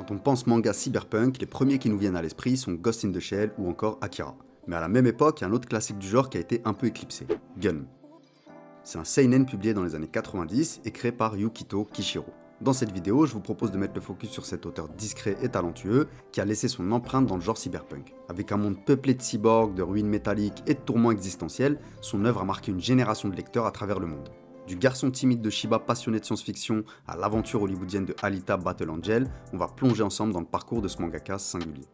Quand on pense manga cyberpunk, les premiers qui nous viennent à l'esprit sont Ghost in the Shell ou encore Akira. Mais à la même époque, il y a un autre classique du genre qui a été un peu éclipsé, Gun. C'est un seinen publié dans les années 90 et créé par Yukito Kishiro. Dans cette vidéo, je vous propose de mettre le focus sur cet auteur discret et talentueux qui a laissé son empreinte dans le genre cyberpunk. Avec un monde peuplé de cyborgs, de ruines métalliques et de tourments existentiels, son œuvre a marqué une génération de lecteurs à travers le monde. Du garçon timide de Shiba passionné de science-fiction à l'aventure hollywoodienne de Alita Battle Angel, on va plonger ensemble dans le parcours de ce mangaka singulier.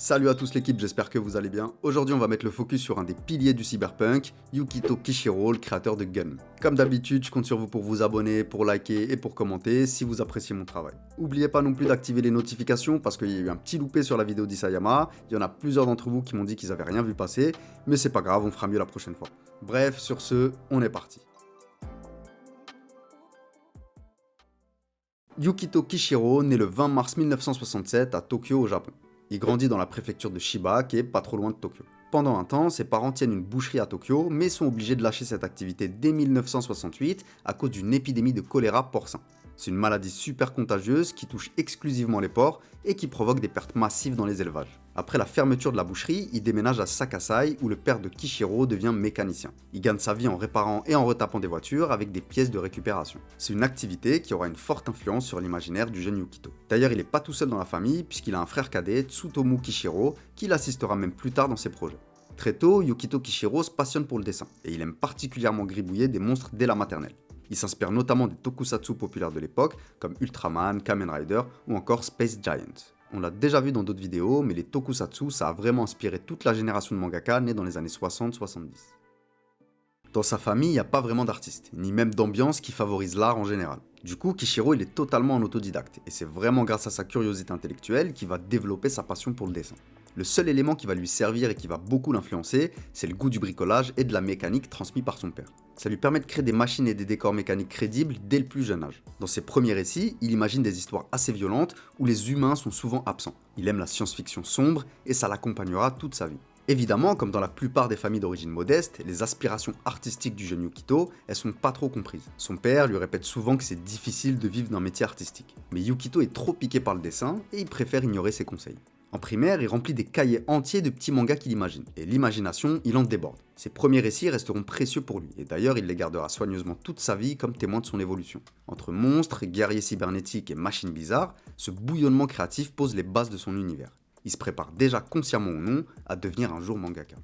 Salut à tous l'équipe, j'espère que vous allez bien. Aujourd'hui on va mettre le focus sur un des piliers du cyberpunk, Yukito Kishiro, le créateur de Gun. Comme d'habitude, je compte sur vous pour vous abonner, pour liker et pour commenter si vous appréciez mon travail. N'oubliez pas non plus d'activer les notifications parce qu'il y a eu un petit loupé sur la vidéo d'Isayama. Il y en a plusieurs d'entre vous qui m'ont dit qu'ils n'avaient rien vu passer, mais c'est pas grave, on fera mieux la prochaine fois. Bref, sur ce, on est parti. Yukito Kishiro naît le 20 mars 1967 à Tokyo au Japon. Il grandit dans la préfecture de Chiba, qui est pas trop loin de Tokyo. Pendant un temps, ses parents tiennent une boucherie à Tokyo, mais sont obligés de lâcher cette activité dès 1968 à cause d'une épidémie de choléra porcin. C'est une maladie super contagieuse qui touche exclusivement les porcs et qui provoque des pertes massives dans les élevages. Après la fermeture de la boucherie, il déménage à Sakasai où le père de Kishiro devient mécanicien. Il gagne sa vie en réparant et en retapant des voitures avec des pièces de récupération. C'est une activité qui aura une forte influence sur l'imaginaire du jeune Yukito. D'ailleurs, il n'est pas tout seul dans la famille puisqu'il a un frère cadet, Tsutomu Kishiro, qui l'assistera même plus tard dans ses projets. Très tôt, Yukito Kishiro se passionne pour le dessin et il aime particulièrement gribouiller des monstres dès la maternelle. Il s'inspire notamment des tokusatsu populaires de l'époque, comme Ultraman, Kamen Rider ou encore Space Giant. On l'a déjà vu dans d'autres vidéos, mais les tokusatsu, ça a vraiment inspiré toute la génération de mangaka née dans les années 60-70. Dans sa famille, il n'y a pas vraiment d'artistes, ni même d'ambiance qui favorise l'art en général. Du coup, Kishiro, il est totalement en autodidacte, et c'est vraiment grâce à sa curiosité intellectuelle qu'il va développer sa passion pour le dessin. Le seul élément qui va lui servir et qui va beaucoup l'influencer, c'est le goût du bricolage et de la mécanique transmis par son père. Ça lui permet de créer des machines et des décors mécaniques crédibles dès le plus jeune âge. Dans ses premiers récits, il imagine des histoires assez violentes où les humains sont souvent absents. Il aime la science-fiction sombre et ça l'accompagnera toute sa vie. Évidemment, comme dans la plupart des familles d'origine modeste, les aspirations artistiques du jeune Yukito, elles sont pas trop comprises. Son père lui répète souvent que c'est difficile de vivre d'un métier artistique. Mais Yukito est trop piqué par le dessin et il préfère ignorer ses conseils. En primaire, il remplit des cahiers entiers de petits mangas qu'il imagine, et l'imagination, il en déborde. Ses premiers récits resteront précieux pour lui, et d'ailleurs il les gardera soigneusement toute sa vie comme témoin de son évolution. Entre monstres, guerriers cybernétiques et machines bizarres, ce bouillonnement créatif pose les bases de son univers. Il se prépare déjà consciemment ou non à devenir un jour mangaka.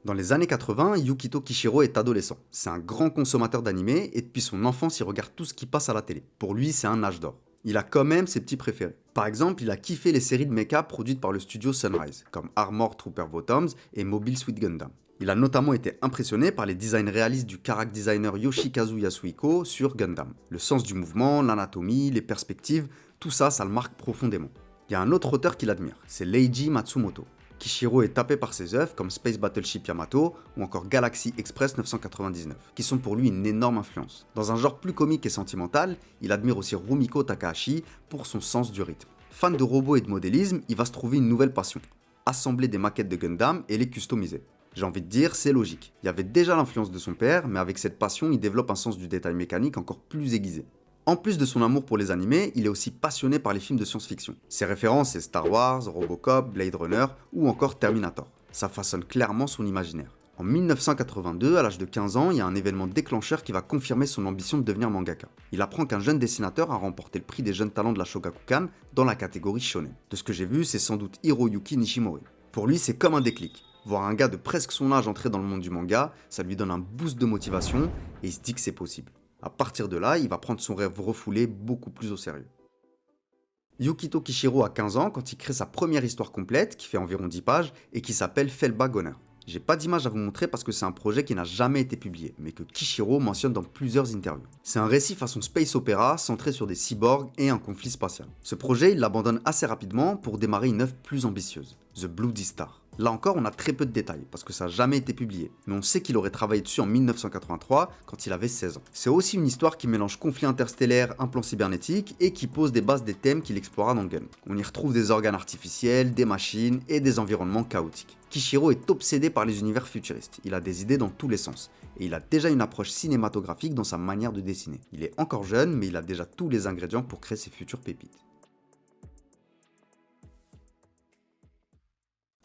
Dans les années 80, Yukito Kishiro est adolescent. C'est un grand consommateur d'animé, et depuis son enfance il regarde tout ce qui passe à la télé. Pour lui, c'est un âge d'or. Il a quand même ses petits préférés. Par exemple, il a kiffé les séries de mecha produites par le studio Sunrise, comme Armored Trooper Bottoms et Mobile Suit Gundam. Il a notamment été impressionné par les designs réalistes du character designer Yoshikazu Yasuhiko sur Gundam. Le sens du mouvement, l'anatomie, les perspectives, tout ça, ça le marque profondément. Il y a un autre auteur qu'il admire, c'est Leiji Matsumoto. Kishiro est tapé par ses œuvres comme Space Battleship Yamato ou encore Galaxy Express 999, qui sont pour lui une énorme influence. Dans un genre plus comique et sentimental, il admire aussi Rumiko Takahashi pour son sens du rythme. Fan de robots et de modélisme, il va se trouver une nouvelle passion, assembler des maquettes de Gundam et les customiser. J'ai envie de dire, c'est logique. Il y avait déjà l'influence de son père, mais avec cette passion, il développe un sens du détail mécanique encore plus aiguisé. En plus de son amour pour les animés, il est aussi passionné par les films de science-fiction. Ses références, c'est Star Wars, Robocop, Blade Runner ou encore Terminator. Ça façonne clairement son imaginaire. En 1982, à l'âge de 15 ans, il y a un événement déclencheur qui va confirmer son ambition de devenir mangaka. Il apprend qu'un jeune dessinateur a remporté le prix des jeunes talents de la Shogakukan dans la catégorie shonen. De ce que j'ai vu, c'est sans doute Hiroyuki Nishimori. Pour lui, c'est comme un déclic. Voir un gars de presque son âge entrer dans le monde du manga, ça lui donne un boost de motivation et il se dit que c'est possible. À partir de là, il va prendre son rêve refoulé beaucoup plus au sérieux. Yukito Kishiro a 15 ans quand il crée sa première histoire complète, qui fait environ 10 pages, et qui s'appelle Felba Goner. J'ai pas d'image à vous montrer parce que c'est un projet qui n'a jamais été publié, mais que Kishiro mentionne dans plusieurs interviews. C'est un récit façon space opéra centré sur des cyborgs et un conflit spatial. Ce projet, il l'abandonne assez rapidement pour démarrer une œuvre plus ambitieuse, The Bloody Star. Là encore, on a très peu de détails, parce que ça n'a jamais été publié, mais on sait qu'il aurait travaillé dessus en 1983, quand il avait 16 ans. C'est aussi une histoire qui mélange conflit interstellaire, un plan cybernétique, et qui pose des bases des thèmes qu'il explora dans Gun. On y retrouve des organes artificiels, des machines, et des environnements chaotiques. Kishiro est obsédé par les univers futuristes, il a des idées dans tous les sens, et il a déjà une approche cinématographique dans sa manière de dessiner. Il est encore jeune, mais il a déjà tous les ingrédients pour créer ses futures pépites.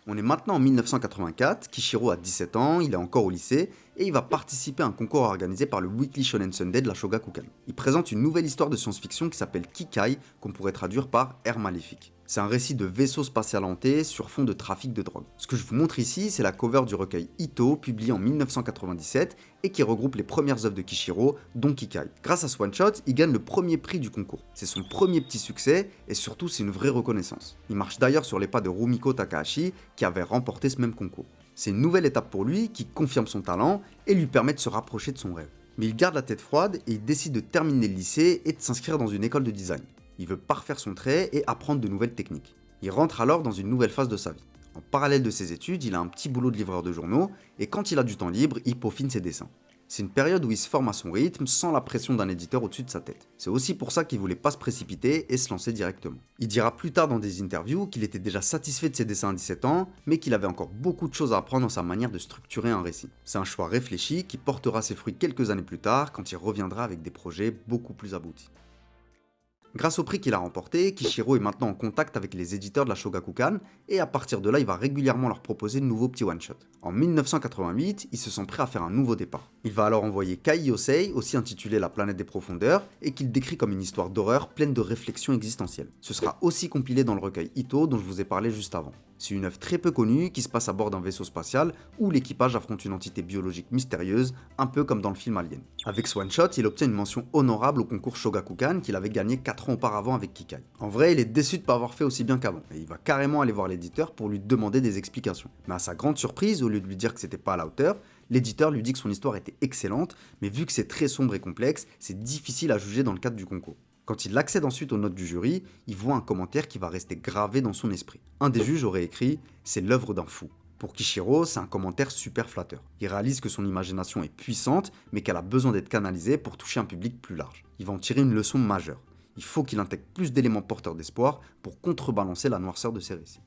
On est maintenant en 1984, Kishiro a 17 ans, il est encore au lycée, et il va participer à un concours organisé par le Weekly Shonen Sunday de la Shogakukan. Il présente une nouvelle histoire de science-fiction qui s'appelle Kikai, qu'on pourrait traduire par Air Maléfique. C'est un récit de vaisseau spatial hanté sur fond de trafic de drogue. Ce que je vous montre ici, c'est la cover du recueil Ito, publié en 1997, et qui regroupe les premières œuvres de Kishiro, dont Kikai. Grâce à ce one-shot, il gagne le premier prix du concours. C'est son premier petit succès, et surtout c'est une vraie reconnaissance. Il marche d'ailleurs sur les pas de Rumiko Takahashi, qui avait remporté ce même concours. C'est une nouvelle étape pour lui, qui confirme son talent, et lui permet de se rapprocher de son rêve. Mais il garde la tête froide, et il décide de terminer le lycée et de s'inscrire dans une école de design. Il veut parfaire son trait et apprendre de nouvelles techniques. Il rentre alors dans une nouvelle phase de sa vie. En parallèle de ses études, il a un petit boulot de livreur de journaux, et quand il a du temps libre, il peaufine ses dessins. C'est une période où il se forme à son rythme, sans la pression d'un éditeur au-dessus de sa tête. C'est aussi pour ça qu'il voulait pas se précipiter et se lancer directement. Il dira plus tard dans des interviews qu'il était déjà satisfait de ses dessins à 17 ans, mais qu'il avait encore beaucoup de choses à apprendre dans sa manière de structurer un récit. C'est un choix réfléchi qui portera ses fruits quelques années plus tard, quand il reviendra avec des projets beaucoup plus aboutis. Grâce au prix qu'il a remporté, Kishiro est maintenant en contact avec les éditeurs de la Shogakukan, et à partir de là, il va régulièrement leur proposer de nouveaux petits one-shots. En 1988, il se sent prêt à faire un nouveau départ. Il va alors envoyer Kai Yosei, aussi intitulé La planète des profondeurs, et qu'il décrit comme une histoire d'horreur pleine de réflexions existentielles. Ce sera aussi compilé dans le recueil Ito dont je vous ai parlé juste avant. C'est une œuvre très peu connue qui se passe à bord d'un vaisseau spatial où l'équipage affronte une entité biologique mystérieuse, un peu comme dans le film Alien. Avec ce one-shot, il obtient une mention honorable au concours Shogakukan qu'il avait gagné 4 ans auparavant avec Kikai. En vrai, il est déçu de ne pas avoir fait aussi bien qu'avant, et il va carrément aller voir l'éditeur pour lui demander des explications. Mais à sa grande surprise, au lieu de lui dire que c'était pas à la hauteur, l'éditeur lui dit que son histoire était excellente, mais vu que c'est très sombre et complexe, c'est difficile à juger dans le cadre du concours. Quand il accède ensuite aux notes du jury, il voit un commentaire qui va rester gravé dans son esprit. Un des juges aurait écrit « C'est l'œuvre d'un fou ». Pour Kishiro, c'est un commentaire super flatteur. Il réalise que son imagination est puissante, mais qu'elle a besoin d'être canalisée pour toucher un public plus large. Il va en tirer une leçon majeure. Il faut qu'il intègre plus d'éléments porteurs d'espoir pour contrebalancer la noirceur de ses récits.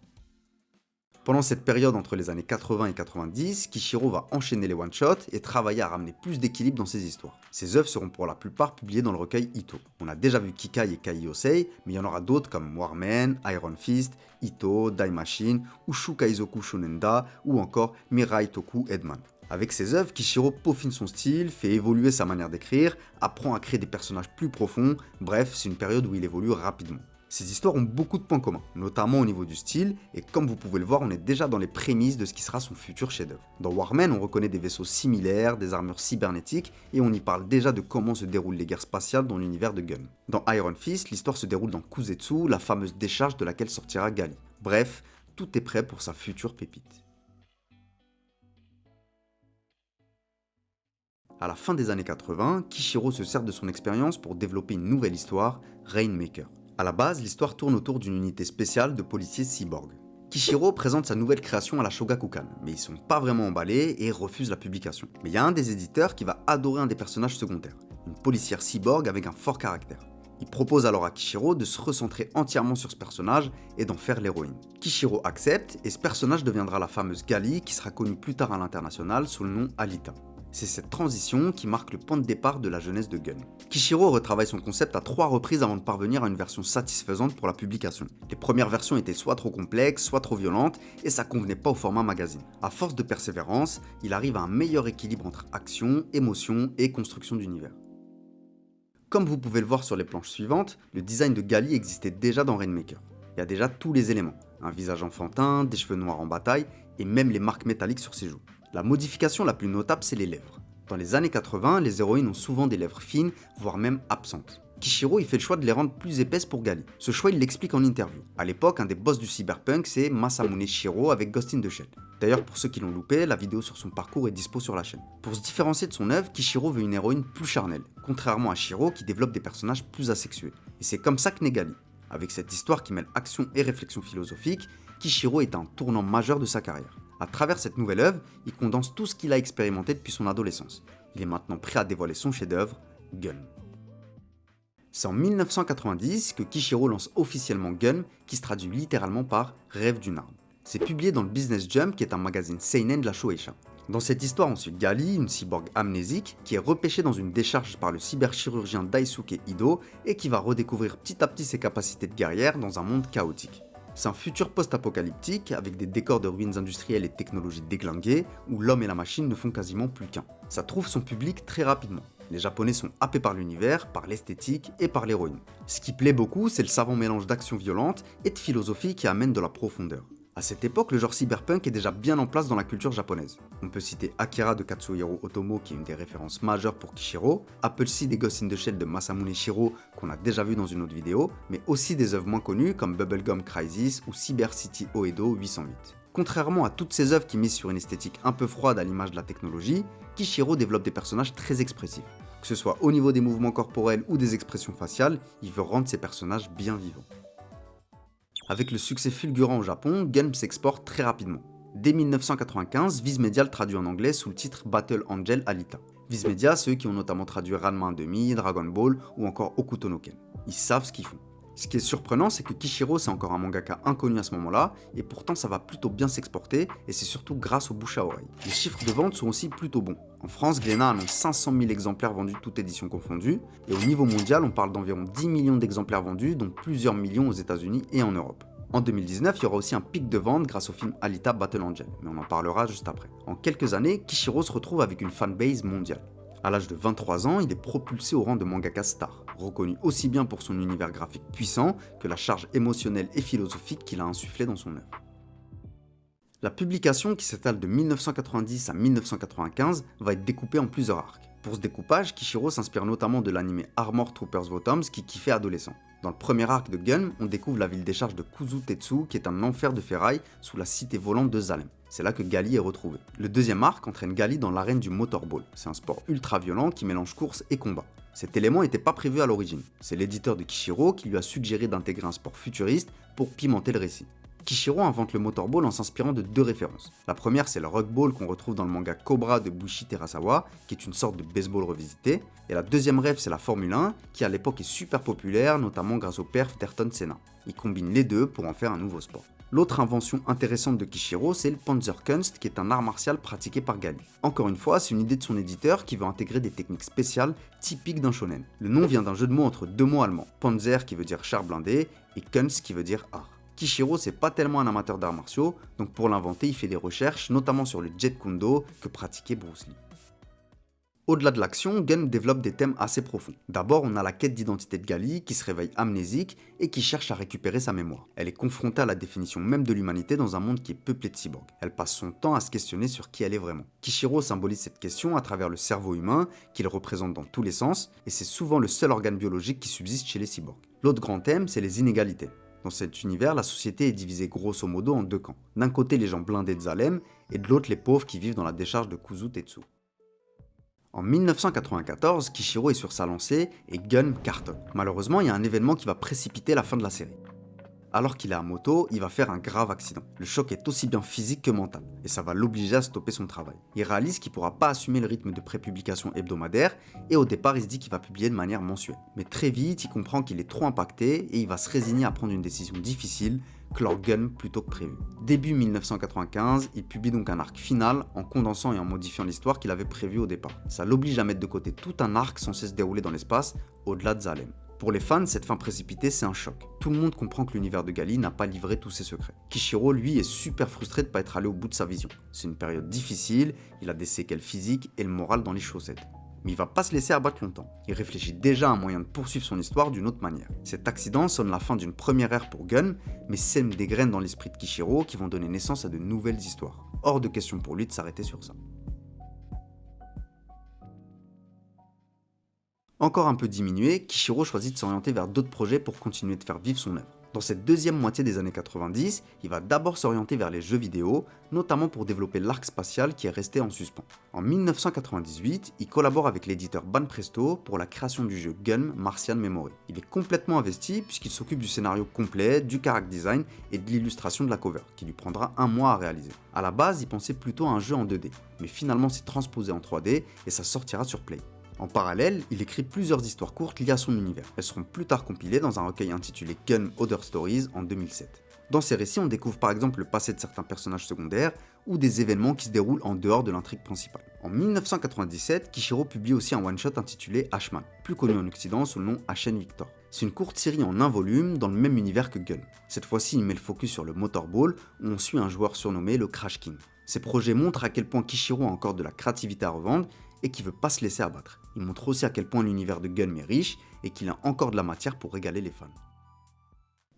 Pendant cette période entre les années 80 et 90, Kishiro va enchaîner les one-shots et travailler à ramener plus d'équilibre dans ses histoires. Ses œuvres seront pour la plupart publiées dans le recueil Ito. On a déjà vu Kikai et Kai Yosei, mais il y en aura d'autres comme Warman, Iron Fist, Ito, Dai Machine, Ushu Kaizoku Shunenda ou encore Mirai Toku Edman. Avec ses œuvres, Kishiro peaufine son style, fait évoluer sa manière d'écrire, apprend à créer des personnages plus profonds, bref, c'est une période où il évolue rapidement. Ces histoires ont beaucoup de points communs, notamment au niveau du style, et comme vous pouvez le voir, on est déjà dans les prémices de ce qui sera son futur chef-d'œuvre. Dans Warman, on reconnaît des vaisseaux similaires, des armures cybernétiques, et on y parle déjà de comment se déroulent les guerres spatiales dans l'univers de Gun. Dans Iron Fist, l'histoire se déroule dans Kuzetsu, la fameuse décharge de laquelle sortira Gali. Bref, tout est prêt pour sa future pépite. À la fin des années 80, Kishiro se sert de son expérience pour développer une nouvelle histoire, Rainmaker. A la base, l'histoire tourne autour d'une unité spéciale de policiers cyborgs. Kishiro présente sa nouvelle création à la Shogakukan, mais ils sont pas vraiment emballés et refusent la publication. Mais il y a un des éditeurs qui va adorer un des personnages secondaires, une policière cyborg avec un fort caractère. Il propose alors à Kishiro de se recentrer entièrement sur ce personnage et d'en faire l'héroïne. Kishiro accepte et ce personnage deviendra la fameuse Gali qui sera connue plus tard à l'international sous le nom Alita. C'est cette transition qui marque le point de départ de la jeunesse de Gun. Kishiro retravaille son concept à 3 reprises avant de parvenir à une version satisfaisante pour la publication. Les premières versions étaient soit trop complexes, soit trop violentes, et ça convenait pas au format magazine. À force de persévérance, il arrive à un meilleur équilibre entre action, émotion et construction d'univers. Comme vous pouvez le voir sur les planches suivantes, le design de Gali existait déjà dans Rainmaker. Il y a déjà tous les éléments, un visage enfantin, des cheveux noirs en bataille, et même les marques métalliques sur ses joues. La modification la plus notable, c'est les lèvres. Dans les années 80, les héroïnes ont souvent des lèvres fines, voire même absentes. Kishiro, il fait le choix de les rendre plus épaisses pour Gali. Ce choix, il l'explique en interview. À l'époque, un des boss du cyberpunk, c'est Masamune Shiro avec Ghost in the Shell. D'ailleurs, pour ceux qui l'ont loupé, la vidéo sur son parcours est dispo sur la chaîne. Pour se différencier de son œuvre, Kishiro veut une héroïne plus charnelle, contrairement à Shiro qui développe des personnages plus asexués. Et c'est comme ça que naît Gali. Avec cette histoire qui mêle action et réflexion philosophique, Kishiro est à un tournant majeur de sa carrière. À travers cette nouvelle œuvre, il condense tout ce qu'il a expérimenté depuis son adolescence. Il est maintenant prêt à dévoiler son chef-d'œuvre, Gun. C'est en 1990 que Kishiro lance officiellement Gun, qui se traduit littéralement par Rêve d'une arme. C'est publié dans le Business Jump, qui est un magazine seinen de la Shueisha. Dans cette histoire, on suit Gali, une cyborg amnésique, qui est repêchée dans une décharge par le cyberchirurgien Daisuke Ido et qui va redécouvrir petit à petit ses capacités de guerrière dans un monde chaotique. C'est un futur post-apocalyptique avec des décors de ruines industrielles et technologies déglinguées où l'homme et la machine ne font quasiment plus qu'un. Ça trouve son public très rapidement. Les Japonais sont happés par l'univers, par l'esthétique et par l'héroïne. Ce qui plaît beaucoup, c'est le savant mélange d'action violente et de philosophie qui amène de la profondeur. À cette époque, le genre cyberpunk est déjà bien en place dans la culture japonaise. On peut citer Akira de Katsuhiro Otomo qui est une des références majeures pour Kishiro, Appleseed et Ghost in the Shell de Masamune Shirow qu'on a déjà vu dans une autre vidéo, mais aussi des œuvres moins connues comme Bubblegum Crisis ou Cyber City Oedo 808. Contrairement à toutes ces œuvres qui misent sur une esthétique un peu froide à l'image de la technologie, Kishiro développe des personnages très expressifs. Que ce soit au niveau des mouvements corporels ou des expressions faciales, il veut rendre ses personnages bien vivants. Avec le succès fulgurant au Japon, Gun s'exporte très rapidement. Dès 1995, Viz Media le traduit en anglais sous le titre Battle Angel Alita. Viz Media, c'est eux qui ont notamment traduit Ranma 1/2, Dragon Ball ou encore Hokuto no Ken. Ils savent ce qu'ils font. Ce qui est surprenant, c'est que Kishiro c'est encore un mangaka inconnu à ce moment-là, et pourtant ça va plutôt bien s'exporter, et c'est surtout grâce au bouche à oreille. Les chiffres de vente sont aussi plutôt bons. En France, Glénat annonce 500 000 exemplaires vendus toutes éditions confondues, et au niveau mondial, on parle d'environ 10 millions d'exemplaires vendus, dont plusieurs millions aux États-Unis et en Europe. En 2019, il y aura aussi un pic de vente grâce au film Alita Battle Angel, mais on en parlera juste après. En quelques années, Kishiro se retrouve avec une fanbase mondiale. À l'âge de 23 ans, il est propulsé au rang de mangaka star, reconnu aussi bien pour son univers graphique puissant que la charge émotionnelle et philosophique qu'il a insufflée dans son œuvre. La publication, qui s'étale de 1990 à 1995, va être découpée en plusieurs arcs. Pour ce découpage, Kishiro s'inspire notamment de l'anime Armor Troopers Bottoms qui kiffait adolescent. Dans le premier arc de Gun, on découvre la ville décharge de Kuzutetsu qui est un enfer de ferraille sous la cité volante de Zalem. C'est là que Gali est retrouvé. Le deuxième arc entraîne Gali dans l'arène du motorball. C'est un sport ultra violent qui mélange course et combat. Cet élément n'était pas prévu à l'origine. C'est l'éditeur de Kishiro qui lui a suggéré d'intégrer un sport futuriste pour pimenter le récit. Kishiro invente le motorball en s'inspirant de deux références. La première, c'est le rugball qu'on retrouve dans le manga Cobra de Bushi Terasawa, qui est une sorte de baseball revisité. Et la deuxième rêve, c'est la Formule 1, qui à l'époque est super populaire, notamment grâce au perf d'Ayrton Senna. Il combine les deux pour en faire un nouveau sport. L'autre invention intéressante de Kishiro, c'est le Panzerkunst, qui est un art martial pratiqué par Gali. Encore une fois, c'est une idée de son éditeur qui veut intégrer des techniques spéciales typiques d'un shonen. Le nom vient d'un jeu de mots entre deux mots allemands, Panzer qui veut dire char blindé et Kunst qui veut dire art. Kishiro, c'est pas tellement un amateur d'arts martiaux, donc pour l'inventer, il fait des recherches, notamment sur le Jeet Kune Do que pratiquait Bruce Lee. Au-delà de l'action, Gun développe des thèmes assez profonds. D'abord, on a la quête d'identité de Gali, qui se réveille amnésique et qui cherche à récupérer sa mémoire. Elle est confrontée à la définition même de l'humanité dans un monde qui est peuplé de cyborgs. Elle passe son temps à se questionner sur qui elle est vraiment. Kishiro symbolise cette question à travers le cerveau humain, qu'il représente dans tous les sens, et c'est souvent le seul organe biologique qui subsiste chez les cyborgs. L'autre grand thème, c'est les inégalités. Dans cet univers, la société est divisée grosso modo en deux camps. D'un côté, les gens blindés de Zalem, et de l'autre, les pauvres qui vivent dans la décharge de Kuzutetsu. En 1994, Kishiro est sur sa lancée et Gun cartonne. Malheureusement, il y a un événement qui va précipiter la fin de la série. Alors qu'il est à moto, il va faire un grave accident. Le choc est aussi bien physique que mental, et ça va l'obliger à stopper son travail. Il réalise qu'il ne pourra pas assumer le rythme de prépublication hebdomadaire, et au départ il se dit qu'il va publier de manière mensuelle. Mais très vite, il comprend qu'il est trop impacté, et il va se résigner à prendre une décision difficile, clore Gun plutôt que prévu. Début 1995, il publie donc un arc final en condensant et en modifiant l'histoire qu'il avait prévue au départ. Ça l'oblige à mettre de côté tout un arc censé se dérouler dans l'espace, au-delà de Zalem. Pour les fans, cette fin précipitée, c'est un choc. Tout le monde comprend que l'univers de Gali n'a pas livré tous ses secrets. Kishiro, lui, est super frustré de ne pas être allé au bout de sa vision. C'est une période difficile, il a des séquelles physiques et le moral dans les chaussettes. Mais il va pas se laisser abattre longtemps. Il réfléchit déjà à un moyen de poursuivre son histoire d'une autre manière. Cet accident sonne la fin d'une première ère pour Gun, mais sème des graines dans l'esprit de Kishiro qui vont donner naissance à de nouvelles histoires. Hors de question pour lui de s'arrêter sur ça. Encore un peu diminué, Kishiro choisit de s'orienter vers d'autres projets pour continuer de faire vivre son œuvre. Dans cette deuxième moitié des années 90, il va d'abord s'orienter vers les jeux vidéo, notamment pour développer l'arc spatial qui est resté en suspens. En 1998, il collabore avec l'éditeur Banpresto pour la création du jeu Gun Martian Memory. Il est complètement investi puisqu'il s'occupe du scénario complet, du character design et de l'illustration de la cover, qui lui prendra 1 mois à réaliser. A la base, il pensait plutôt à un jeu en 2D, mais finalement c'est transposé en 3D et ça sortira sur Play. En parallèle, il écrit plusieurs histoires courtes liées à son univers. Elles seront plus tard compilées dans un recueil intitulé Gun Other Stories en 2007. Dans ces récits, on découvre par exemple le passé de certains personnages secondaires ou des événements qui se déroulent en dehors de l'intrigue principale. En 1997, Kishiro publie aussi un one-shot intitulé Ashman, plus connu en Occident sous le nom Ashen Victor. C'est une courte série en 1 volume dans le même univers que Gun. Cette fois-ci, il met le focus sur le Motorball où on suit un joueur surnommé le Crash King. Ces projets montrent à quel point Kishiro a encore de la créativité à revendre et qu'il veut pas se laisser abattre. Il montre aussi à quel point l'univers de Gun est riche et qu'il a encore de la matière pour régaler les fans.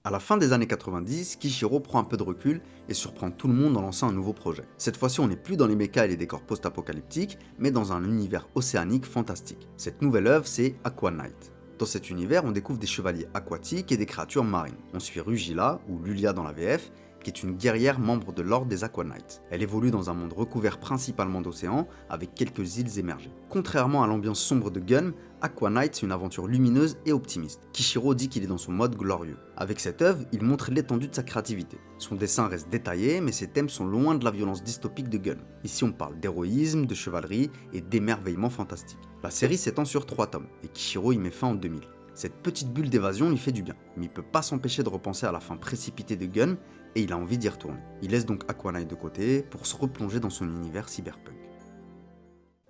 À la fin des années 90, Kishiro prend un peu de recul et surprend tout le monde en lançant un nouveau projet. Cette fois-ci, on n'est plus dans les mechas et les décors post-apocalyptiques, mais dans un univers océanique fantastique. Cette nouvelle œuvre, c'est Aqua Knight. Dans cet univers, on découvre des chevaliers aquatiques et des créatures marines. On suit Rugila, ou Lulia dans la VF, qui est une guerrière membre de l'ordre des Aqua Knights. Elle évolue dans un monde recouvert principalement d'océans, avec quelques îles émergées. Contrairement à l'ambiance sombre de Gun, Aqua Knight c'est une aventure lumineuse et optimiste. Kishiro dit qu'il est dans son mode glorieux. Avec cette œuvre, il montre l'étendue de sa créativité. Son dessin reste détaillé, mais ses thèmes sont loin de la violence dystopique de Gun. Ici on parle d'héroïsme, de chevalerie et d'émerveillement fantastique. La série s'étend sur 3 tomes, et Kishiro y met fin en 2000. Cette petite bulle d'évasion lui fait du bien, mais il peut pas s'empêcher de repenser à la fin précipitée de Gun, et il a envie d'y retourner. Il laisse donc Aqua Knight de côté pour se replonger dans son univers cyberpunk.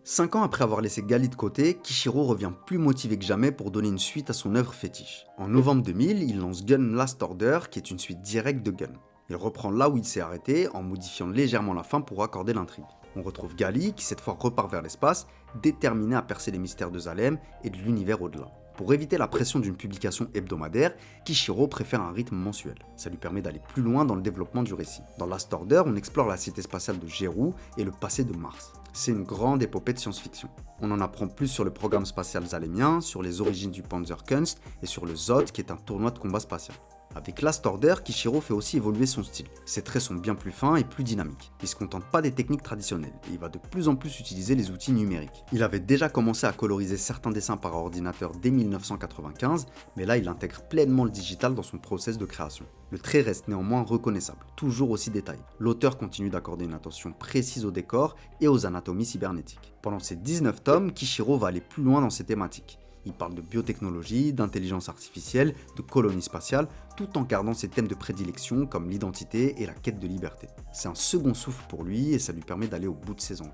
5 ans après avoir laissé Gali de côté, Kishiro revient plus motivé que jamais pour donner une suite à son œuvre fétiche. En novembre 2000, il lance Gun Last Order, qui est une suite directe de Gun. Il reprend là où il s'est arrêté, en modifiant légèrement la fin pour raccorder l'intrigue. On retrouve Gali, qui cette fois repart vers l'espace, déterminé à percer les mystères de Zalem et de l'univers au-delà. Pour éviter la pression d'une publication hebdomadaire, Kishiro préfère un rythme mensuel. Ça lui permet d'aller plus loin dans le développement du récit. Dans Last Order, on explore la cité spatiale de Geru et le passé de Mars. C'est une grande épopée de science-fiction. On en apprend plus sur le programme spatial zalémien, sur les origines du Panzerkunst et sur le Zod qui est un tournoi de combat spatial. Avec Last Order, Kishiro fait aussi évoluer son style. Ses traits sont bien plus fins et plus dynamiques. Il se contente pas des techniques traditionnelles et il va de plus en plus utiliser les outils numériques. Il avait déjà commencé à coloriser certains dessins par ordinateur dès 1995, mais là il intègre pleinement le digital dans son process de création. Le trait reste néanmoins reconnaissable, toujours aussi détaillé. L'auteur continue d'accorder une attention précise au décor et aux anatomies cybernétiques. Pendant ces 19 tomes, Kishiro va aller plus loin dans ses thématiques. Il parle de biotechnologie, d'intelligence artificielle, de colonie spatiale, tout en gardant ses thèmes de prédilection comme l'identité et la quête de liberté. C'est un second souffle pour lui et ça lui permet d'aller au bout de ses envies.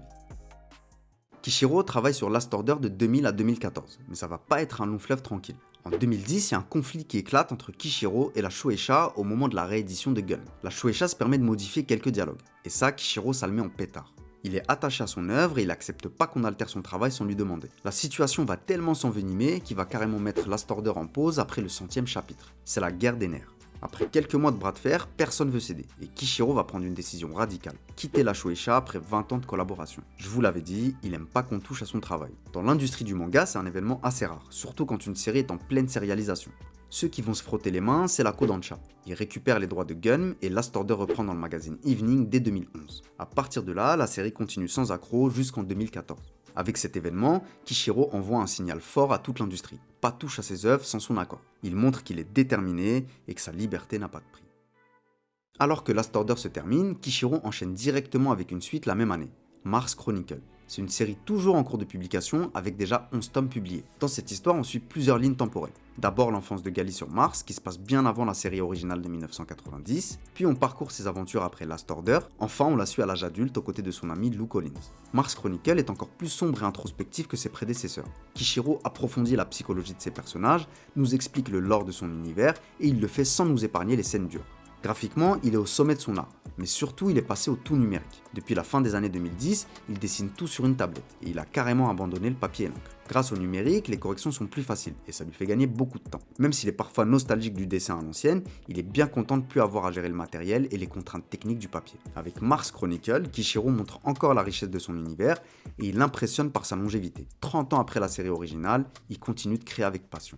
Kishiro travaille sur Last Order de 2000 à 2014, mais ça va pas être un long fleuve tranquille. En 2010, il y a un conflit qui éclate entre Kishiro et la Shueisha au moment de la réédition de Gun. La Shueisha se permet de modifier quelques dialogues, et ça, Kishiro, ça le met en pétard. Il est attaché à son œuvre et il accepte pas qu'on altère son travail sans lui demander. La situation va tellement s'envenimer qu'il va carrément mettre Last Order en pause après le 100e chapitre. C'est la guerre des nerfs. Après quelques mois de bras de fer, personne veut céder, et Kishiro va prendre une décision radicale, quitter la Shueisha après 20 ans de collaboration. Je vous l'avais dit, il aime pas qu'on touche à son travail. Dans l'industrie du manga, c'est un événement assez rare, surtout quand une série est en pleine sérialisation. Ceux qui vont se frotter les mains, c'est la Kodansha. Ils récupèrent les droits de Gun et Last Order reprend dans le magazine Evening dès 2011. À partir de là, la série continue sans accroc jusqu'en 2014. Avec cet événement, Kishiro envoie un signal fort à toute l'industrie. Pas touche à ses œuvres sans son accord. Il montre qu'il est déterminé et que sa liberté n'a pas de prix. Alors que Last Order se termine, Kishiro enchaîne directement avec une suite la même année, Mars Chronicle. C'est une série toujours en cours de publication avec déjà 11 tomes publiés. Dans cette histoire, on suit plusieurs lignes temporelles. D'abord l'enfance de Gali sur Mars, qui se passe bien avant la série originale de 1990, puis on parcourt ses aventures après Last Order, enfin on la suit à l'âge adulte aux côtés de son ami Lou Collins. Mars Chronicle est encore plus sombre et introspectif que ses prédécesseurs. Kishiro approfondit la psychologie de ses personnages, nous explique le lore de son univers, et il le fait sans nous épargner les scènes dures. Graphiquement, il est au sommet de son art, mais surtout il est passé au tout numérique. Depuis la fin des années 2010, il dessine tout sur une tablette, et il a carrément abandonné le papier et l'encre. Grâce au numérique, les corrections sont plus faciles, et ça lui fait gagner beaucoup de temps. Même s'il est parfois nostalgique du dessin à l'ancienne, il est bien content de ne plus avoir à gérer le matériel et les contraintes techniques du papier. Avec Mars Chronicle, Kishiro montre encore la richesse de son univers, et il impressionne par sa longévité. 30 ans après la série originale, il continue de créer avec passion.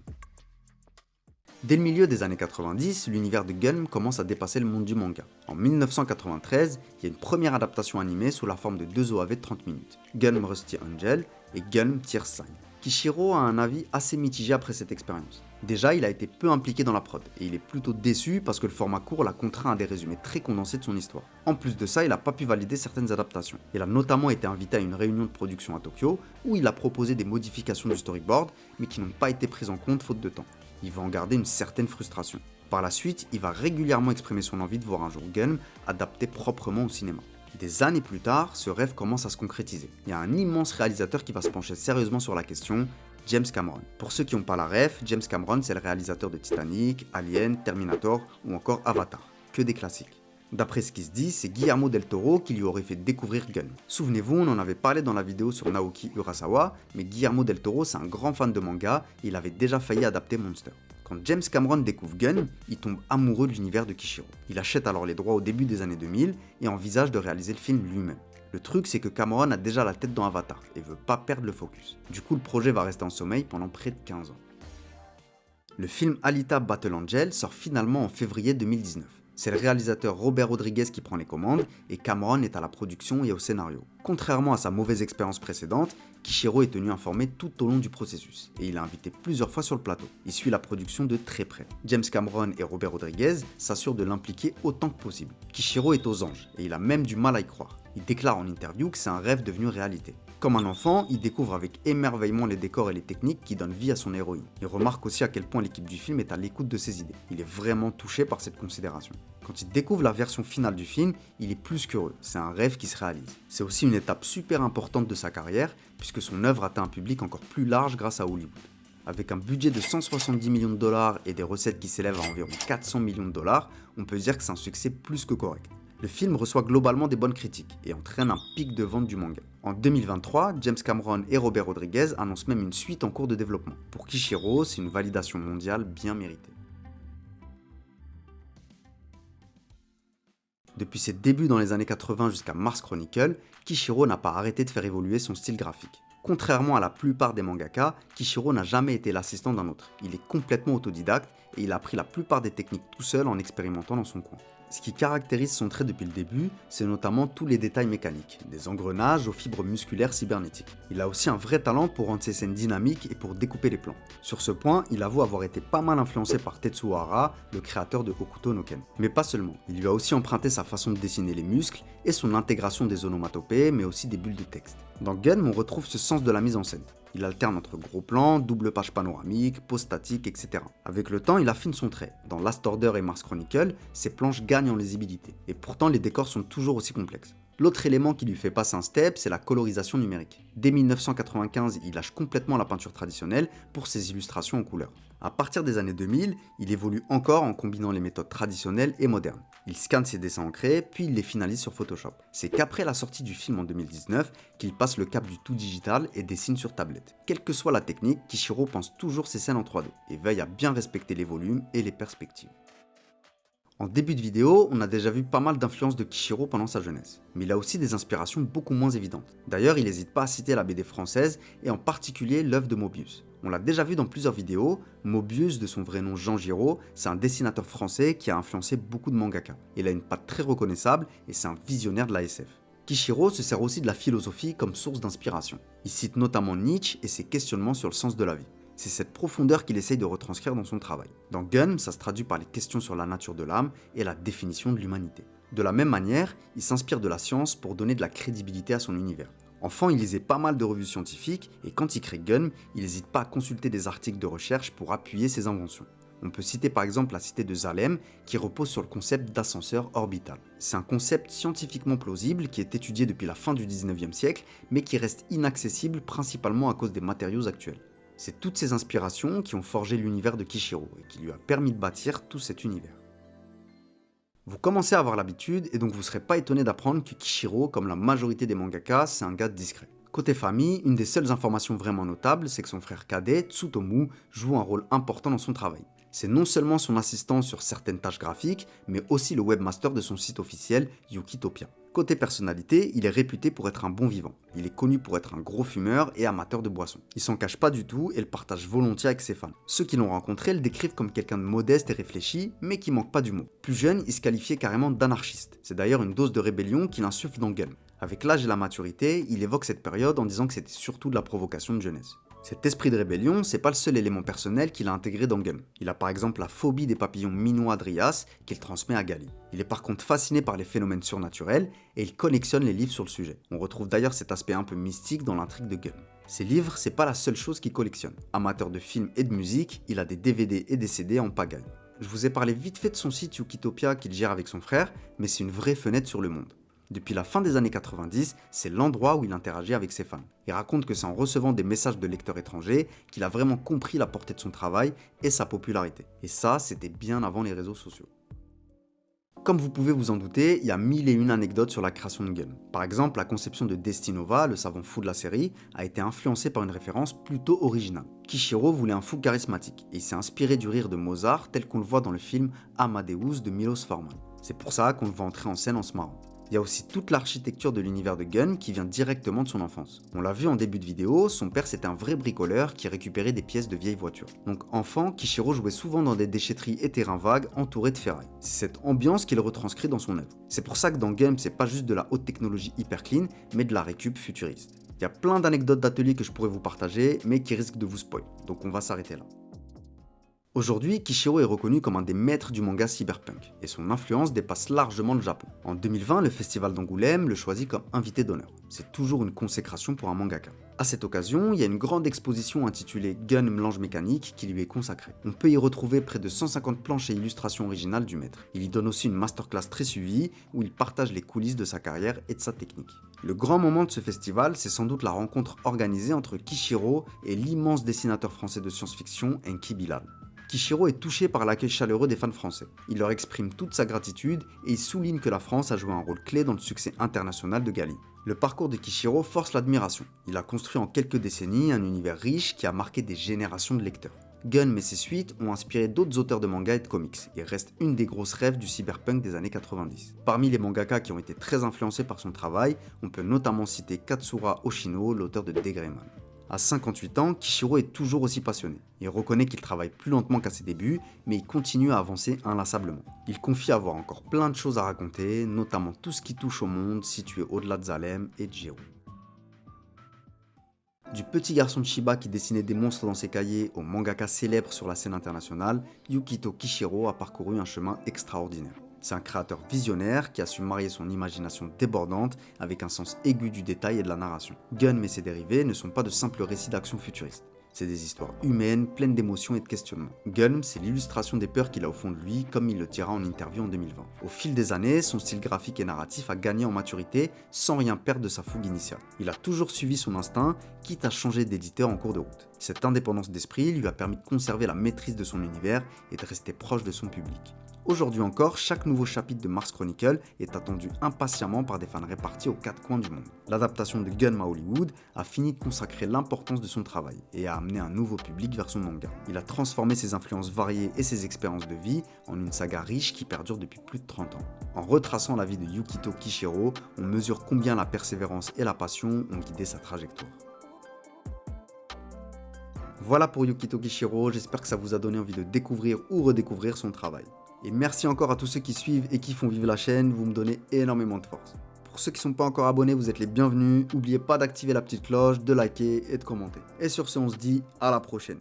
Dès le milieu des années 90, l'univers de Gun commence à dépasser le monde du manga. En 1993, il y a une première adaptation animée sous la forme de 2 OAV de 30 minutes, Gun Rusty Angel et Gun Tear Sign. Kishiro a un avis assez mitigé après cette expérience. Déjà, il a été peu impliqué dans la prod, et il est plutôt déçu parce que le format court l'a contraint à des résumés très condensés de son histoire. En plus de ça, il n'a pas pu valider certaines adaptations. Il a notamment été invité à une réunion de production à Tokyo, où il a proposé des modifications du storyboard, mais qui n'ont pas été prises en compte faute de temps. Il va en garder une certaine frustration. Par la suite, il va régulièrement exprimer son envie de voir un jour Gun adapté proprement au cinéma. Des années plus tard, ce rêve commence à se concrétiser. Il y a un immense réalisateur qui va se pencher sérieusement sur la question, James Cameron. Pour ceux qui n'ont pas la ref, James Cameron c'est le réalisateur de Titanic, Alien, Terminator ou encore Avatar. Que des classiques. D'après ce qui se dit, c'est Guillermo del Toro qui lui aurait fait découvrir Gun. Souvenez-vous, on en avait parlé dans la vidéo sur Naoki Urasawa, mais Guillermo del Toro c'est un grand fan de manga et il avait déjà failli adapter Monster. Quand James Cameron découvre Gun, il tombe amoureux de l'univers de Kishiro. Il achète alors les droits au début des années 2000 et envisage de réaliser le film lui-même. Le truc c'est que Cameron a déjà la tête dans Avatar et veut pas perdre le focus. Du coup le projet va rester en sommeil pendant près de 15 ans. Le film Alita Battle Angel sort finalement en février 2019. C'est le réalisateur Robert Rodriguez qui prend les commandes et Cameron est à la production et au scénario. Contrairement à sa mauvaise expérience précédente, Kishiro est tenu informé tout au long du processus et il est invité plusieurs fois sur le plateau. Il suit la production de très près. James Cameron et Robert Rodriguez s'assurent de l'impliquer autant que possible. Kishiro est aux anges et il a même du mal à y croire. Il déclare en interview que c'est un rêve devenu réalité. Comme un enfant, il découvre avec émerveillement les décors et les techniques qui donnent vie à son héroïne. Il remarque aussi à quel point l'équipe du film est à l'écoute de ses idées. Il est vraiment touché par cette considération. Quand il découvre la version finale du film, il est plus qu'heureux. C'est un rêve qui se réalise. C'est aussi une étape super importante de sa carrière, puisque son œuvre atteint un public encore plus large grâce à Hollywood. Avec un budget de 170 millions de dollars et des recettes qui s'élèvent à environ 400 millions de dollars, on peut dire que c'est un succès plus que correct. Le film reçoit globalement des bonnes critiques et entraîne un pic de vente du manga. En 2023, James Cameron et Robert Rodriguez annoncent même une suite en cours de développement. Pour Kishiro, c'est une validation mondiale bien méritée. Depuis ses débuts dans les années 80 jusqu'à Mars Chronicle, Kishiro n'a pas arrêté de faire évoluer son style graphique. Contrairement à la plupart des mangaka, Kishiro n'a jamais été l'assistant d'un autre. Il est complètement autodidacte et il a appris la plupart des techniques tout seul en expérimentant dans son coin. Ce qui caractérise son trait depuis le début, c'est notamment tous les détails mécaniques, des engrenages aux fibres musculaires cybernétiques. Il a aussi un vrai talent pour rendre ses scènes dynamiques et pour découper les plans. Sur ce point, il avoue avoir été pas mal influencé par Tetsuo Hara, le créateur de Hokuto no Ken. Mais pas seulement, il lui a aussi emprunté sa façon de dessiner les muscles et son intégration des onomatopées, mais aussi des bulles de texte. Dans Gun, on retrouve ce sens de la mise en scène. Il alterne entre gros plans, double page panoramique, pause statique, etc. Avec le temps, il affine son trait. Dans Last Order et Mars Chronicle, ses planches gagnent en lisibilité. Et pourtant, les décors sont toujours aussi complexes. L'autre élément qui lui fait passer un step, c'est la colorisation numérique. Dès 1995, il lâche complètement la peinture traditionnelle pour ses illustrations en couleur. À partir des années 2000, il évolue encore en combinant les méthodes traditionnelles et modernes. Il scanne ses dessins ancrés, puis il les finalise sur Photoshop. C'est qu'après la sortie du film en 2019 qu'il passe le cap du tout digital et dessine sur tablette. Quelle que soit la technique, Kishiro pense toujours ses scènes en 3D et veille à bien respecter les volumes et les perspectives. En début de vidéo, on a déjà vu pas mal d'influences de Kishiro pendant sa jeunesse, mais il a aussi des inspirations beaucoup moins évidentes. D'ailleurs, il n'hésite pas à citer la BD française et en particulier l'œuvre de Mobius. On l'a déjà vu dans plusieurs vidéos, Mobius, de son vrai nom Jean Giraud, c'est un dessinateur français qui a influencé beaucoup de mangaka. Il a une patte très reconnaissable et c'est un visionnaire de la SF. Kishiro se sert aussi de la philosophie comme source d'inspiration. Il cite notamment Nietzsche et ses questionnements sur le sens de la vie. C'est cette profondeur qu'il essaye de retranscrire dans son travail. Dans Gun, ça se traduit par les questions sur la nature de l'âme et la définition de l'humanité. De la même manière, il s'inspire de la science pour donner de la crédibilité à son univers. Enfant, il lisait pas mal de revues scientifiques et quand il crée Gun, il n'hésite pas à consulter des articles de recherche pour appuyer ses inventions. On peut citer par exemple la cité de Salem qui repose sur le concept d'ascenseur orbital. C'est un concept scientifiquement plausible qui est étudié depuis la fin du 19e siècle mais qui reste inaccessible principalement à cause des matériaux actuels. C'est toutes ces inspirations qui ont forgé l'univers de Kishiro et qui lui a permis de bâtir tout cet univers. Vous commencez à avoir l'habitude et donc vous ne serez pas étonné d'apprendre que Kishiro, comme la majorité des mangakas, c'est un gars discret. Côté famille, une des seules informations vraiment notables, c'est que son frère cadet, Tsutomu, joue un rôle important dans son travail. C'est non seulement son assistant sur certaines tâches graphiques, mais aussi le webmaster de son site officiel, Yukitopia. Côté personnalité, il est réputé pour être un bon vivant. Il est connu pour être un gros fumeur et amateur de boissons. Il s'en cache pas du tout et le partage volontiers avec ses fans. Ceux qui l'ont rencontré le décrivent comme quelqu'un de modeste et réfléchi, mais qui manque pas d'humour. Plus jeune, il se qualifiait carrément d'anarchiste. C'est d'ailleurs une dose de rébellion qu'il insuffle dans Gun. Avec l'âge et la maturité, il évoque cette période en disant que c'était surtout de la provocation de jeunesse. Cet esprit de rébellion, c'est pas le seul élément personnel qu'il a intégré dans Gun. Il a par exemple la phobie des papillons minois Drias qu'il transmet à Gali. Il est par contre fasciné par les phénomènes surnaturels et il collectionne les livres sur le sujet. On retrouve d'ailleurs cet aspect un peu mystique dans l'intrigue de Gun. Ces livres, c'est pas la seule chose qu'il collectionne. Amateur de films et de musique, il a des DVD et des CD en pagaille. Je vous ai parlé vite fait de son site Yukitopia qu'il gère avec son frère, mais c'est une vraie fenêtre sur le monde. Depuis la fin des années 90, c'est l'endroit où il interagit avec ses fans. Il raconte que c'est en recevant des messages de lecteurs étrangers qu'il a vraiment compris la portée de son travail et sa popularité. Et ça, c'était bien avant les réseaux sociaux. Comme vous pouvez vous en douter, il y a 1001 anecdotes sur la création de Gun. Par exemple, la conception de Destinova, le savant fou de la série, a été influencée par une référence plutôt originale. Kishiro voulait un fou charismatique, et il s'est inspiré du rire de Mozart tel qu'on le voit dans le film Amadeus de Milos Forman. C'est pour ça qu'on le voit entrer en scène en se marrant. Il y a aussi toute l'architecture de l'univers de Gun qui vient directement de son enfance. On l'a vu en début de vidéo, son père c'était un vrai bricoleur qui récupérait des pièces de vieilles voitures. Donc enfant, Kishiro jouait souvent dans des déchetteries et terrains vagues entourés de ferraille. C'est cette ambiance qu'il retranscrit dans son œuvre. C'est pour ça que dans Gun, c'est pas juste de la haute technologie hyper clean, mais de la récup futuriste. Il y a plein d'anecdotes d'ateliers que je pourrais vous partager, mais qui risquent de vous spoil. Donc on va s'arrêter là. Aujourd'hui, Kishiro est reconnu comme un des maîtres du manga cyberpunk, et son influence dépasse largement le Japon. En 2020, le festival d'Angoulême le choisit comme invité d'honneur. C'est toujours une consécration pour un mangaka. À cette occasion, il y a une grande exposition intitulée Gun Melange Mécanique qui lui est consacrée. On peut y retrouver près de 150 planches et illustrations originales du maître. Il y donne aussi une masterclass très suivie où il partage les coulisses de sa carrière et de sa technique. Le grand moment de ce festival, c'est sans doute la rencontre organisée entre Kishiro et l'immense dessinateur français de science-fiction Enki Bilal. Kishiro est touché par l'accueil chaleureux des fans français. Il leur exprime toute sa gratitude et il souligne que la France a joué un rôle clé dans le succès international de Gali. Le parcours de Kishiro force l'admiration. Il a construit en quelques décennies un univers riche qui a marqué des générations de lecteurs. Gun et ses suites ont inspiré d'autres auteurs de manga et de comics et reste une des grosses rêves du cyberpunk des années 90. Parmi les mangaka qui ont été très influencés par son travail, on peut notamment citer Katsura Oshino, l'auteur de Degreman. À 58 ans, Kishiro est toujours aussi passionné. Il reconnaît qu'il travaille plus lentement qu'à ses débuts, mais il continue à avancer inlassablement. Il confie avoir encore plein de choses à raconter, notamment tout ce qui touche au monde situé au-delà de Zalem et de Jiro. Du petit garçon de Shiba qui dessinait des monstres dans ses cahiers au mangaka célèbre sur la scène internationale, Yukito Kishiro a parcouru un chemin extraordinaire. C'est un créateur visionnaire qui a su marier son imagination débordante avec un sens aigu du détail et de la narration. Gun et ses dérivés ne sont pas de simples récits d'action futuriste. C'est des histoires humaines, pleines d'émotions et de questionnements. Gun, c'est l'illustration des peurs qu'il a au fond de lui, comme il le dira en interview en 2020. Au fil des années, son style graphique et narratif a gagné en maturité sans rien perdre de sa fougue initiale. Il a toujours suivi son instinct, quitte à changer d'éditeur en cours de route. Cette indépendance d'esprit lui a permis de conserver la maîtrise de son univers et de rester proche de son public. Aujourd'hui encore, chaque nouveau chapitre de Mars Chronicle est attendu impatiemment par des fans répartis aux quatre coins du monde. L'adaptation de Gun à Hollywood a fini de consacrer l'importance de son travail et a amené un nouveau public vers son manga. Il a transformé ses influences variées et ses expériences de vie en une saga riche qui perdure depuis plus de 30 ans. En retraçant la vie de Yukito Kishiro, on mesure combien la persévérance et la passion ont guidé sa trajectoire. Voilà pour Yukito Kishiro, j'espère que ça vous a donné envie de découvrir ou redécouvrir son travail. Et merci encore à tous ceux qui suivent et qui font vivre la chaîne, vous me donnez énormément de force. Pour ceux qui ne sont pas encore abonnés, vous êtes les bienvenus. N'oubliez pas d'activer la petite cloche, de liker et de commenter. Et sur ce, on se dit à la prochaine.